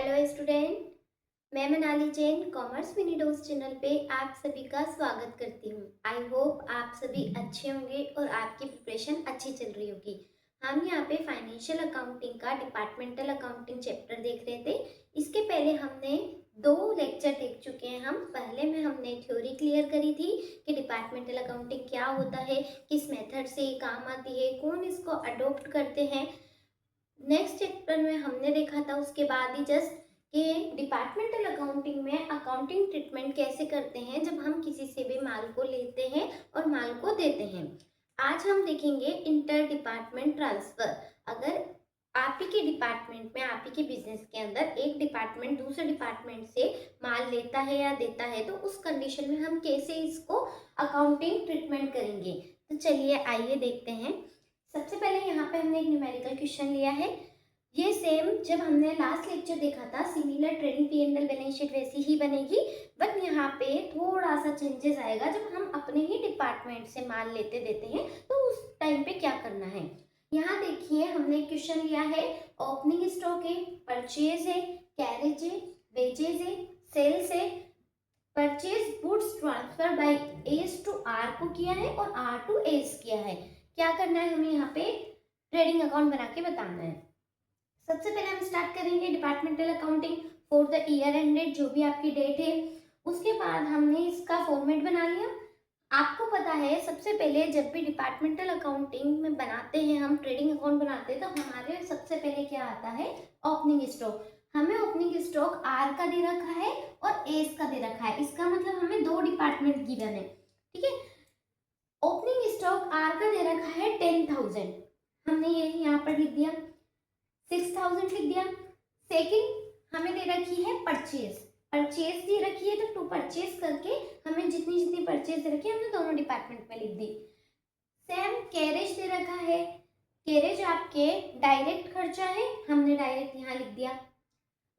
Hello student, मैं Manali Jain commerce mini dose channel पे आप सभी का स्वागत करती हूँ। आई होप आप सभी अच्छे होंगे और आपकी प्रिपरेशन अच्छी चल रही होगी। हम यहाँ पे फाइनेंशियल अकाउंटिंग का डिपार्टमेंटल अकाउंटिंग चैप्टर देख रहे थे। इसके पहले हमने 2 लेक्चर देख चुके हैं। पहले में हमने थ्योरी क्लियर करी थी कि डिपार्टमेंटल अकाउंटिंग क्या होता है, किस मेथड से ये काम आती है, कौन इसको अडोप्ट करते हैं। नेक्स्ट चैप्टर में हमने देखा था उसके बाद ही जस्ट कि डिपार्टमेंटल अकाउंटिंग में अकाउंटिंग ट्रीटमेंट कैसे करते हैं जब हम किसी से भी माल को लेते हैं और माल को देते हैं। आज हम देखेंगे इंटर डिपार्टमेंट ट्रांसफर। अगर आप ही के डिपार्टमेंट में, आप ही के बिजनेस के अंदर एक डिपार्टमेंट दूसरे डिपार्टमेंट से माल लेता है या देता है, तो उस कंडीशन में हम कैसे इसको अकाउंटिंग ट्रीटमेंट करेंगे। तो चलिए आइए देखते हैं। सबसे पहले यहाँ पे हमने एक न्यूमेरिकल क्वेश्चन लिया है। ये सेम जब हमने लास्ट लेक्चर देखा था, similar trading P&L balance sheet वैसी ही बनेगी, बट यहाँ पे थोड़ा सा चेंजेस आएगा। जब हम अपने ही डिपार्टमेंट से माल लेते देते हैं तो उस टाइम पे क्या करना है। यहाँ देखिए हमने क्वेश्चन लिया है, ओपनिंग स्टॉक है, परचेज है, कैरेज है, वेजेज है, सेल्स है। Purchase goods transfer by S to R को किया है और आर टू एस किया है। क्या करना है, हमें यहाँ पे ट्रेडिंग अकाउंट बना के बताना है। सबसे पहले हम स्टार्ट करेंगे departmental accounting for the year ended, जो भी आपकी डेट है। उसके बाद हमने इसका फॉर्मेट बना लिया। आपको पता है सबसे पहले जब भी डिपार्टमेंटल अकाउंटिंग में बनाते हैं, हम ट्रेडिंग अकाउंट बनाते हैं, तो हमारे सबसे पहले क्या आता है, ओपनिंग स्टॉक। हमें ओपनिंग स्टॉक आर का दे रखा है और एस का दे रखा है। इसका मतलब हमें 2 डिपार्टमेंट गिवन है, ठीक है। ओपनिंग स्टॉक आर का दे रखा है 10,000, हमने ये यहाँ पर लिख दिया, 6,000 लिख दिया। सेकंड हमें दे रखी है परचेज, परचेज दे रखी है, तो टू परचेज करके हमें जितनी जितनी परचेज दे रखी है हमने दोनों डिपार्टमेंट में लिख दी। सेम कैरेज दे रखा है, कैरेज आपके डायरेक्ट खर्चा है, हमने डायरेक्ट यहाँ लिख दिया।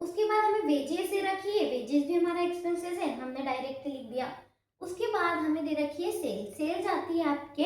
उसके बाद हमें वेजेस दे रखी है, वेजेस भी हमारा एक्सपेंसेस है, हमने डायरेक्ट लिख दिया। उसके बाद हमें दे रखी है सेल, सेल जाती है आपके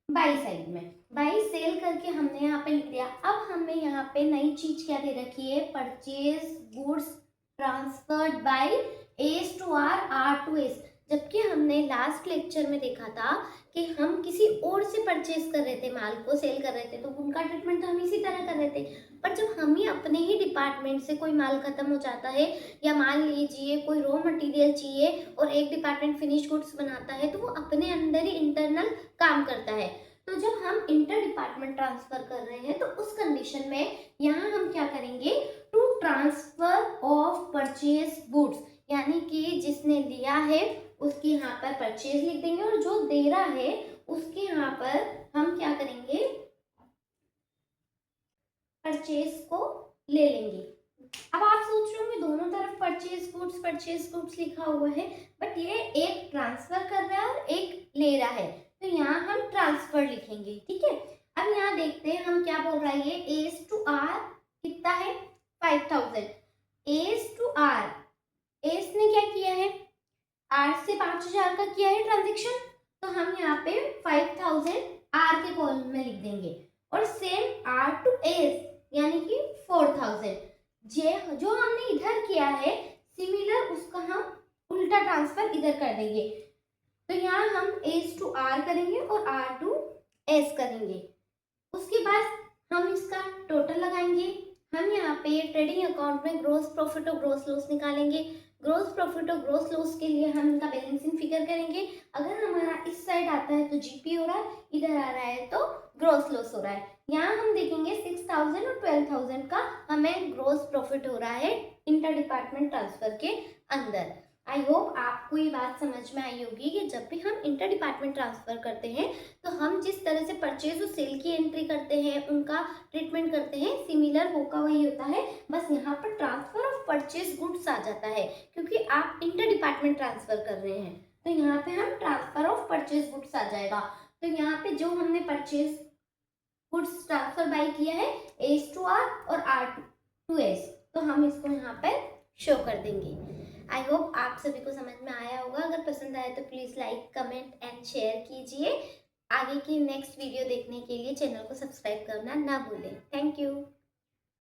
बाई साइड में, बाई सेल करके हमने यहाँ पे लिख दिया। अब हमें यहाँ पे नई चीज क्या दे रखी है, purchase goods transferred by S to R, R to S. जबकि हमने लास्ट लेक्चर में देखा था कि हम किसी और से परचेज कर रहे थे, माल को सेल कर रहे थे, तो उनका ट्रीटमेंट तो हम इसी तरह कर रहे थे। पर जब हम ही अपने ही डिपार्टमेंट से कोई माल खत्म हो जाता है, या मान लीजिए कोई रॉ मटेरियल चाहिए और एक डिपार्टमेंट फिनिश गुड्स बनाता है, तो वो अपने अंदर ही इंटरनल काम करता है। तो जब हम इंटर डिपार्टमेंट ट्रांसफर कर रहे हैं, तो उस कंडीशन में यहाँ हम क्या करेंगे, to transfer of purchase goods, यानी कि जिसने लिया है उसके यहाँ पर परचेज लिख देंगे और जो दे रहा है उसके यहाँ पर हम क्या करेंगे, परचेज को ले लेंगे। अब आप सोच रहे होंगे दोनों तरफ परचेज गुड्स लिखा हुआ है, बट ये एक ट्रांसफर कर रहा है और एक ले रहा है, तो यहाँ हम ट्रांसफर लिखेंगे, ठीक है। अब यहाँ देखते हैं हम क्या बोल रहा है, ये एस टू आर कितना है, 5,000। एस टू आर, एस ने क्या किया है, आर से 5,000 का किया है ट्रांजेक्शन, तो हम यहाँ पे 5,000 आर के कॉलम में लिख देंगे। और सेम आर टू एस यानी कि 4,000, जो हमने इधर किया है सिमिलर, उसका हम उल्टा ट्रांसफर इधर कर देंगे। तो यहाँ हम एस टू आर करेंगे और आर टू एस करेंगे। उसके बाद हम इसका टोटल लगाएंगे। हम यहाँ पे ट्रेडिंग अकाउंट में ग्रोस प्रॉफिट और ग्रोस लॉस निकालेंगे। ग्रोस प्रॉफिट और ग्रोस लॉस के लिए हम इनका बैलेंसिंग फिगर करेंगे। अगर हमारा इस साइड आता है तो जीपी हो रहा है, इधर आ रहा है तो ग्रोस लॉस हो रहा है। यहाँ हम देखेंगे 6,000 और 12,000 का हमें ग्रोस प्रॉफिट हो रहा है इंटर डिपार्टमेंट ट्रांसफर के अंदर। आई होप आपको ये बात समझ में आई होगी कि जब भी हम इंटर डिपार्टमेंट ट्रांसफर करते हैं, तो हम जिस तरह से परचेज और सेल की एंट्री करते हैं, उनका ट्रीटमेंट करते हैं, सिमिलर वो का वही होता है। बस यहाँ पर ट्रांसफर ऑफ परचेज गुड्स आ जाता है, क्योंकि आप इंटर डिपार्टमेंट ट्रांसफर कर रहे हैं, तो यहाँ पे हम ट्रांसफर ऑफ परचेज गुड्स आ जाएगा। तो यहाँ पे जो हमने परचेज गुड्स ट्रांसफर बाय किया है एस टू आर और आर टू एस, तो हम इसको यहाँ पर शो कर देंगे। आई होप आप सभी को समझ में आया होगा। अगर पसंद आए तो please like, comment and share कीजिए। आगे की नेक्स्ट वीडियो देखने के लिए चैनल को सब्सक्राइब करना ना भूलें। Thank you.